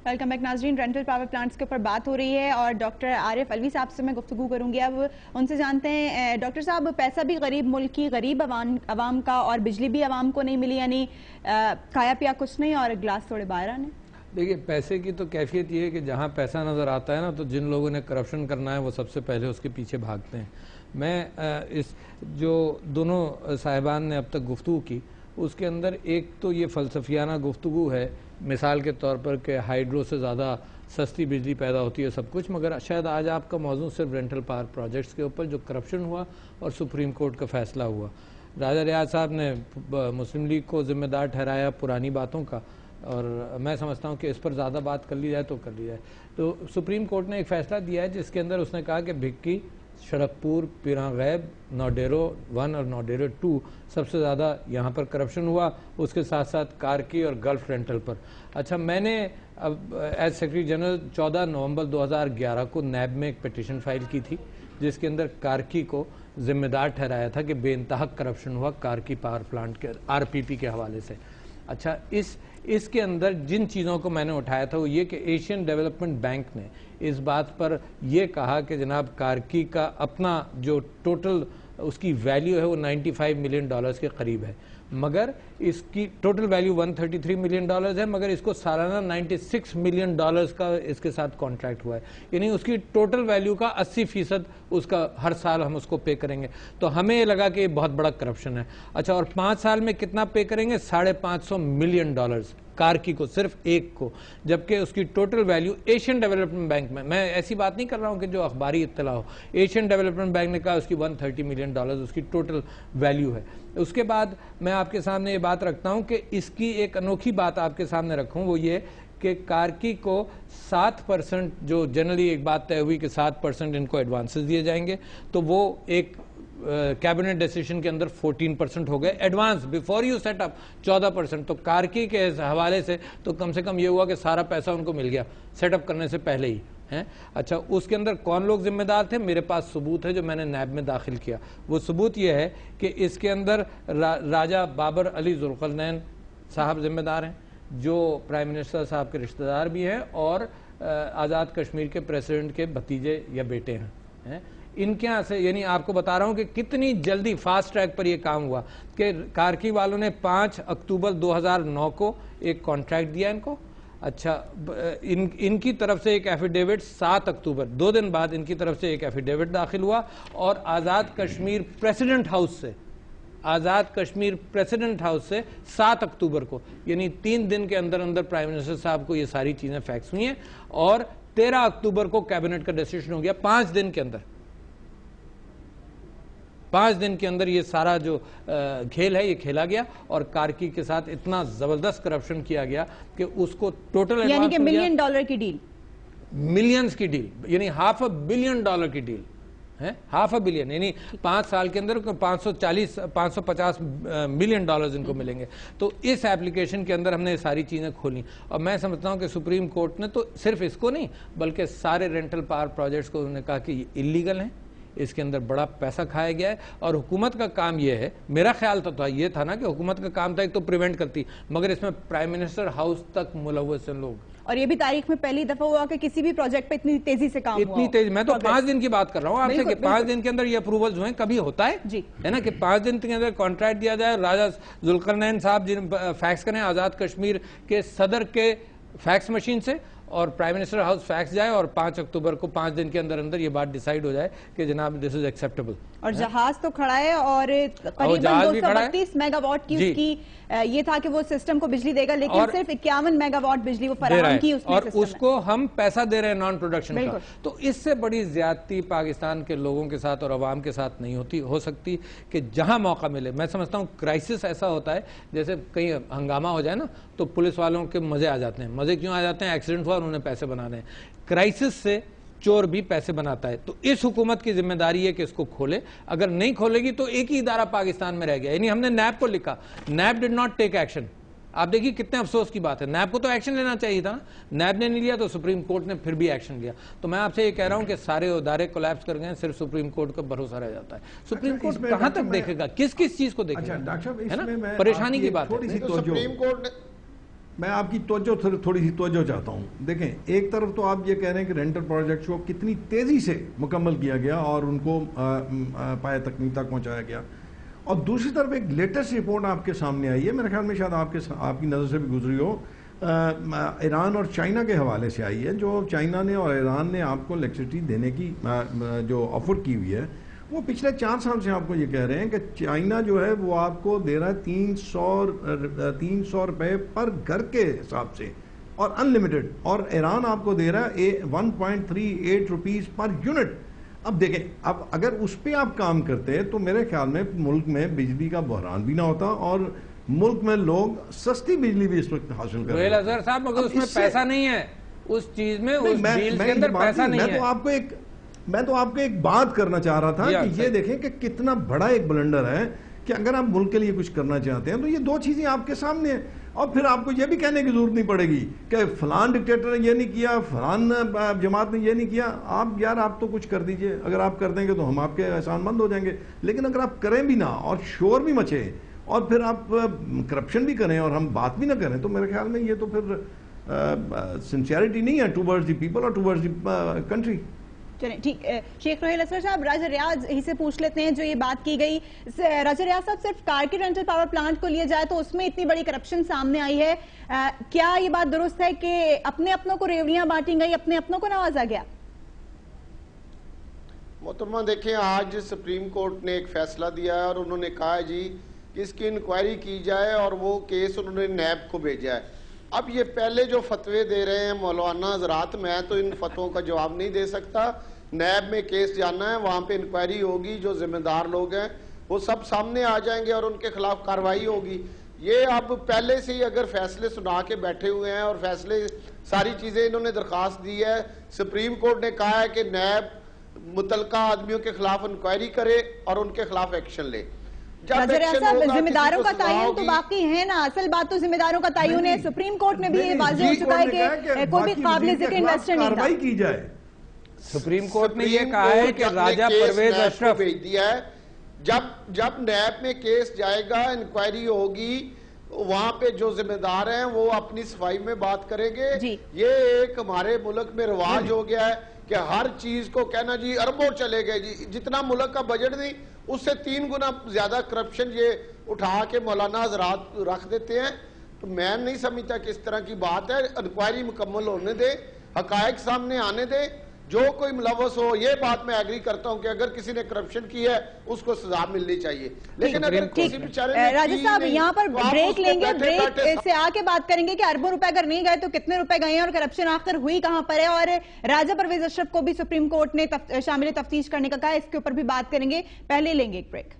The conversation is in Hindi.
वेलकम बैक नाजरीन। रेंटल पावर प्लांट्स के ऊपर बात हो रही है और डॉक्टर आरिफ अलवी साहब से मैं गुफ्तगू करूंगी। अब उनसे जानते हैं डॉक्टर साहब, पैसा भी गरीब मुल्क की गरीब अवाम का और बिजली भी अवाम को नहीं मिली, यानी खाया पिया कुछ नहीं और गिलास थोड़े बाहर आने। देखिए, पैसे की तो कैफियत ये है कि जहाँ पैसा नज़र आता है ना, तो जिन लोगों ने करप्शन करना है वो सबसे पहले उसके पीछे भागते हैं। मैं इस जो दोनों साहिबान ने अब तक गुफ्तगू की उसके अंदर एक तो ये फ़लसफियाना गुफ्तगू है, मिसाल के तौर पर कि हाइड्रो से ज़्यादा सस्ती बिजली पैदा होती है सब कुछ, मगर शायद आज आपका मौजूद सिर्फ रेंटल पावर प्रोजेक्ट्स के ऊपर जो करप्शन हुआ और सुप्रीम कोर्ट का फैसला हुआ। राजा रियाज साहब ने मुस्लिम लीग को ज़िम्मेदार ठहराया पुरानी बातों का, और मैं समझता हूँ कि इस पर ज़्यादा बात कर ली जाए तो कर ली जाए। तो सुप्रीम कोर्ट ने एक फ़ैसला दिया है जिसके अंदर उसने कहा कि भिक्की, शड़कपुर, पीरागैब, नौडेरो 1 और नौडेरो 2 सबसे ज़्यादा यहाँ पर करप्शन हुआ, उसके साथ साथ कारकी और गल्फ रेंटल पर। अच्छा, मैंने अब एज सेक्रेटरी जनरल 14 नवंबर 2011 को नैब में एक पिटीशन फाइल की थी जिसके अंदर कारकी को जिम्मेदार ठहराया था कि बेइंतहा करप्शन हुआ कारकी पावर प्लांट के आरपीपी के हवाले से। अच्छा, इसके अंदर जिन चीज़ों को मैंने उठाया था वो ये कि एशियन डेवलपमेंट बैंक ने इस बात पर यह कहा कि जनाब कारकी का अपना जो टोटल उसकी वैल्यू है वो 95 मिलियन डॉलर्स के करीब है, मगर इसकी टोटल वैल्यू 133 मिलियन डॉलर्स है, मगर इसको सालाना 96 मिलियन डॉलर्स का इसके साथ कॉन्ट्रैक्ट हुआ है, यानी उसकी टोटल वैल्यू का 80% उसका हर साल हम उसको पे करेंगे। तो हमें ये लगा कि ये बहुत बड़ा करप्शन है। अच्छा, और 5 साल में कितना पे करेंगे? 550 मिलियन डॉलर्स कारकी को, सिर्फ एक को, जबकि उसकी total value Asian development bank में, मैं ऐसी बात नहीं कर रहा हूं कि जो अखबारी इत्तला हो, एशियन डेवलपमेंट बैंक ने कहा उसकी 130 मिलियन डॉलर्स उसकी टोटल वैल्यू है। उसके बाद मैं आपके सामने ये बात रखता हूं कि इसकी एक अनोखी बात आपके सामने रखूं, वो ये कि कारकी को 7%, जो जनरली एक बात तय हुई कि 7% इनको एडवांसेस दिए जाएंगे, तो वो एक कैबिनेट डिसीजन के अंदर 14% हो गए एडवांस बिफोर यू सेटअप 14%। तो कारकी के हवाले से तो कम से कम ये हुआ कि सारा पैसा उनको मिल गया सेटअप करने से पहले ही है। अच्छा, उसके अंदर कौन लोग जिम्मेदार थे? मेरे पास सबूत है जो मैंने नैब में दाखिल किया। वो सबूत ये है कि इसके अंदर राजा बाबर अली जुल्करनैन साहब जिम्मेदार हैं, जो प्राइम मिनिस्टर साहब के रिश्तेदार भी हैं और आज़ाद कश्मीर के प्रेसिडेंट के भतीजे या बेटे हैं। इनके यहाँ से, यानी आपको बता रहा हूं कि कितनी जल्दी फास्ट ट्रैक पर यह काम हुआ कि कारकी वालों ने 5 अक्टूबर 2009 को एक कॉन्ट्रैक्ट दिया इनको। अच्छा, इनकी तरफ से एक एफिडेविट 7 अक्टूबर, 2 दिन बाद इनकी तरफ से एक एफिडेविट दाखिल हुआ और आज़ाद कश्मीर प्रेसिडेंट हाउस से 7 अक्टूबर को, यानी 3 दिन के अंदर अंदर प्राइम मिनिस्टर साहब को ये सारी चीजें फैक्स हुई हैं और 13 अक्टूबर को कैबिनेट का डिसीजन हो गया। 5 दिन के अंदर, 5 दिन के अंदर ये सारा जो खेल है ये खेला गया और कारकी के साथ इतना जबरदस्त करप्शन किया गया कि उसको टोटल, यानी कि मिलियन डॉलर की डील, मिलियंस की डील, यानी $500 बिलियन की डील है। $500 बिलियन, यानी 5 साल के अंदर 550 मिलियन डॉलर्स इनको मिलेंगे। तो इस एप्लीकेशन के अंदर हमने सारी चीजें खोली और मैं समझता हूं कि सुप्रीम कोर्ट ने तो सिर्फ इसको नहीं बल्कि सारे रेंटल पावर प्रोजेक्ट्स को उन्होंने कहा कि ये इलीगल हैं, इसके अंदर बड़ा पैसा खाया गया है और हुकूमत का काम यह है, मेरा ख्याल तो ये था ना कि हुकूमत का काम था एक तो प्रिवेंट करती, मगर इसमें प्राइम मिनिस्टर हाउस तक मुलव्वस हैं लोग। और ये भी तारीख में पहली दफा हुआ कि किसी भी प्रोजेक्ट पे इतनी तेजी से काम इतनी तेजी, मैं तो 5 दिन की बात कर रहा हूँ आपसे कि 5 दिन के अंदर ये अप्रूवल्स हुए। कभी होता है जी, है ना, कि 5 दिन के अंदर कॉन्ट्रैक्ट दिया जाए। राजा जुल्करनैन साहब जिन फैक्स करें आजाद कश्मीर के सदर के फैक्स मशीन से और प्राइम मिनिस्टर हाउस फैक्स जाए और 5 अक्टूबर को 5 दिन के अंदर अंदर ये बात डिसाइड हो जाए कि जनाब दिस इज एक्सेप्टेबल। और जहाज तो खड़ा है और करीबन 232 मेगावाट की उसकी ये था कि वो सिस्टम को बिजली देगा, लेकिन सिर्फ 51 मेगावाट बिजली वो फराहम की उसने और उसको हम पैसा दे रहे हैं नॉन प्रोडक्शन का। तो इससे बड़ी ज्यादती पाकिस्तान के लोगों के साथ और अवाम के साथ नहीं हो सकती कि जहां मौका मिले। मैं समझता हूं क्राइसिस ऐसा होता है जैसे कहीं हंगामा हो जाए ना तो पुलिस वालों के मजे आ जाते हैं। मजे क्यों आ जाते हैं? एक्सीडेंट हुआ उन्होंने पैसे बनाने हैं। क्राइसिस से चोर भी पैसे बनाता है। तो इस हुकूमत की जिम्मेदारी है कि इसको खोले, अगर नहीं खोलेगी तो एक ही इदारा पाकिस्तान में रह गया। यानी हमने नैब को लिखा, नैब डिड नॉट टेक एक्शन। आप देखिए कितने अफसोस की बात है, नैब को तो एक्शन लेना चाहिए था, नैब ने नहीं लिया तो सुप्रीम कोर्ट ने फिर भी एक्शन लिया। तो मैं आपसे ये कह रहा हूं कि सारे इदारे कोलैप्स कर गए, सिर्फ सुप्रीम कोर्ट का भरोसा रह जाता है। सुप्रीम कोर्ट कहां तक देखेगा, किस किस चीज को देखेगा, है ना? परेशानी की बात है। सुप्रीम कोर्ट मैं आपकी थोड़ी सी तवज्जो चाहता हूँ। देखें, एक तरफ तो आप ये कह रहे हैं कि रेंटल प्रोजेक्ट्स को कितनी तेज़ी से मुकम्मल किया गया और उनको पाए तकनीक तक पहुँचाया गया, और दूसरी तरफ एक लेटेस्ट रिपोर्ट आपके सामने आई है, मेरे ख्याल में शायद आपकी नज़र से भी गुजरी हो, ईरान और चाइना के हवाले से आई है, जो चाइना ने और ईरान ने आपको इलेक्ट्रिसिटी देने की जो ऑफर की हुई है, वो पिछले 4 साल से आपको ये कह रहे हैं कि चाइना जो है वो आपको दे रहा है 300 रुपये पर घर के हिसाब से और अनलिमिटेड, और ईरान आपको दे रहा है 1.38 रुपीज़ पर यूनिट। अब देखें, अब अगर उस पर आप काम करते हैं तो मेरे ख्याल में मुल्क में बिजली का बहरान भी ना होता और मुल्क में लोग सस्ती बिजली भी इस वक्त हासिल कर रहे हैं। साहब, मगर उसमें पैसा नहीं है, उस चीज में, उस डील के अंदर पैसा नहीं है। मैं तो आपको एक बात करना चाह रहा था कि ये देखें कि कितना बड़ा एक ब्लंडर है कि अगर आप मुल्क के लिए कुछ करना चाहते हैं तो ये 2 चीजें आपके सामने हैं, और फिर आपको ये भी कहने की जरूरत नहीं पड़ेगी कि फलान डिक्टेटर ने ये नहीं किया, फलान जमात ने ये नहीं किया। आप तो कुछ कर दीजिए, अगर आप कर देंगे तो हम आपके एहसानमंद हो जाएंगे, लेकिन अगर आप करें भी ना और शोर भी मचे और फिर आप करप्शन भी करें और हम बात भी ना करें, तो मेरे ख्याल में ये तो फिर सिंसियरिटी नहीं है टूवर्ड्स द पीपल और टूवर्ड्स द कंट्री। चलें, ठीक। शेख रोहेल असगर साहब, राजा रियाज ही से पूछ लेते हैं, जो ये बात की गई, राजा रियाज साहब, सिर्फ कारगिल रेंटल पावर प्लांट को लिया जाए तो उसमें इतनी बड़ी करप्शन सामने आई है, क्या ये बात दुरुस्त है कि अपने अपनों को रेवड़ियां बांटी गई, अपने अपनों को नवाजा गया? मोहतरमा, देखें, आज सुप्रीम कोर्ट ने एक फैसला दिया है और उन्होंने कहा है जी कि इसकी इंक्वायरी की जाए, और वो केस उन्होंने नैब को भेजा है। अब ये पहले जो फतवे दे रहे हैं मौलाना हजरात, मैं तो इन फतवों का जवाब नहीं दे सकता। नैब में केस जाना है, वहाँ पे इंक्वायरी होगी, जो जिम्मेदार लोग हैं वो सब सामने आ जाएंगे और उनके खिलाफ कार्रवाई होगी। ये अब पहले से ही अगर फैसले सुना के बैठे हुए हैं और फैसले सारी चीज़ें इन्होंने दरख्वास्त दी है, सुप्रीम कोर्ट ने कहा है कि नैब मुतलका आदमियों के खिलाफ इंक्वायरी करे और उनके खिलाफ एक्शन ले। जिम्मेदारों का तयन तो बाकी है ना, असल बात तो जिम्मेदारों का तयन है। सुप्रीम कोर्ट में भी ये वाज़ेह हो चुका है कि कोई भी काबिल ज़िक्र इन्वेस्टर नहीं था। की जाए, सुप्रीम कोर्ट ने ये कहा है कि राजा परवेज अशरफ भेज दिया है। जब नैब में केस जाएगा, इंक्वायरी होगी, वहां पे जो जिम्मेदार हैं वो अपनी सफाई में बात करेंगे। ये एक हमारे मुल्क में रिवाज हो गया है कि हर चीज को कहना जी अरबों चले गए जी, जितना मुल्क का बजट नहीं उससे 3 गुना ज्यादा करप्शन ये उठा के मौलाना हजरात रख देते हैं। तो मैं नहीं समझता कि इस तरह की बात है। इंक्वायरी मुकम्मल होने दे, हकायक सामने आने दे, जो कोई मुलव्वस हो। ये बात मैं एग्री करता हूं कि अगर किसी ने करप्शन की है उसको सजा मिलनी चाहिए, लेकिन अगर किसी बेचारे ने राजा साहब यहाँ पर ब्रेक लेंगे, ब्रेक से आके बात करेंगे कि अरबों रुपए अगर नहीं गए तो कितने रुपए गए हैं और करप्शन आखिर हुई कहां पर है, और राजा परवेज अशरफ को भी सुप्रीम कोर्ट ने शामिल तफ्तीश करने का कहा, इसके ऊपर भी बात करेंगे। पहले लेंगे एक ब्रेक।